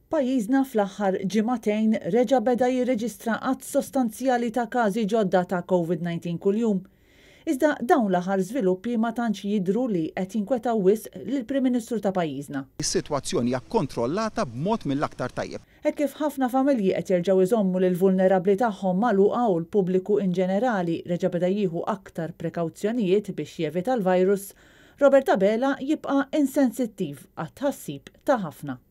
Pajjiżna fl-aħħar ġimagħtejn reġa' beda jirreġistra qatt sostanzjali ta' każi ġodda ta' COVID-19 kuljum. Iżda dawn l-aħħar żviluppi ma tantx jidhru li qed jinkwetaw wisq lill-Prim Ministru ta' pajjiżna. Is-sitwazzjoni hija kontrollata b'mod mill-aktar tajjeb. Hekk kif ħafna familji qed jerġgħu iżommu lil vulnerabbli tagħhom magħluqa u l-pubbliku in ġenerali reġa' beda jieħu aktar prekawzjonijiet biex jevita l-virus, Robert Abela jibqa' insensittiv għat-tħassib ta' ħafna.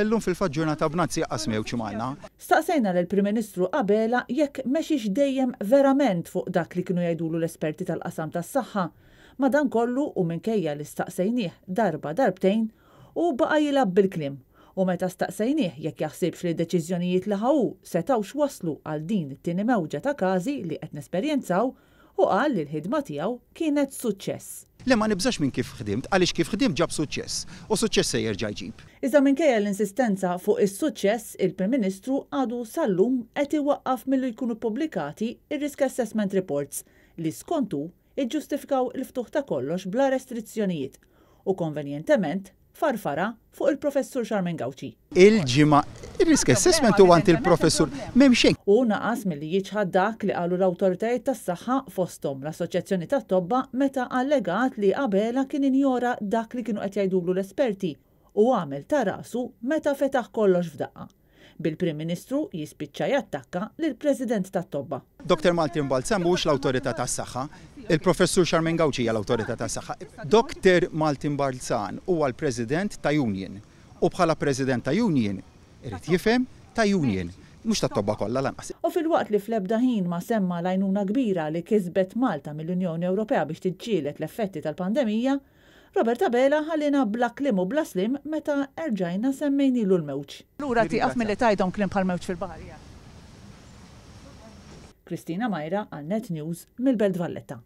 Illum fil-fatt ġurnata b'nazzi qasmew ċimajna. Staqsejna lill-Prim Ministru Abela jekk mexiex dejjem verament fuq dak li kienu jgħidulu l-esperti tal-qasam tas-saħħa. Madankollu u minkejja li staqsejnieh darba darbtejn u baqa' jilab bil-kliem. U meta staqsejnieh jekk jaħsibx li d-deċiżjonijiet li ħawu setgħux waslu għal din it-tieni mewġa ta' każi li qed nesperjenzaw u qal li l-ħidma tiegħu kienet suċċess. Le ma nibżax minn kif ħdimt, għaliex kif ħdimt ġab suċċess u suċċess se jerġa' jġib. Iżda minkejja l-insistenza fuq is-suċċess, il-Prim Ministru għadu sal-lum qed iwaqqaf milli jkunu ppubblikati ir-Risk Assessment Reports li skontu iġġustifikaw il-ftuħ ta' kollox bla restrizzjonijiet u konvenjentement farfara fuq il-Professur Charmaine Gauci. Il-ġimgħa ir-risk assessment huwa għand il-professur m'hemm xejn. U naqas milli jiġħad dak li qalu l-awtoritajiet tas-saħħa fosthom l-Assoċjazzjoni tat-Tobba meta allegat li Abela kien injora dak li kienu qed jgħidulu l-esperti u għamel ta' rasu meta fetaħ kollox f'daqqa. Bil-Prim Ministru jispiċċa jattakka lill-President tat-Tobba. Dr. Maltin Balzan mhux l-awtorità tas-saħħa, il-Professur Charmaine Gauci hija l-awtorità tas-saħħa. Dr. Maltin Balzan huwa l-President ta' Union u bħala President ta' Union irid jifhem ta' Union. Mhux tat-Tobba kollha lanqas. U fil-waqt li fl-ebda ħin ma semma l-għajnuna kbira li kisbet Malta mill-Unjoni Ewropea biex tiġġieled l-effetti tal-pandemija, Robert Abela ħallina bla klim u bla slim meta erġajna semmejnilu l-mewġ. Lura tieqaf milli tgħidhom kliem bħal mewġ fil-baħar. Kristina Majra għal Net News mill-Belt Valletta.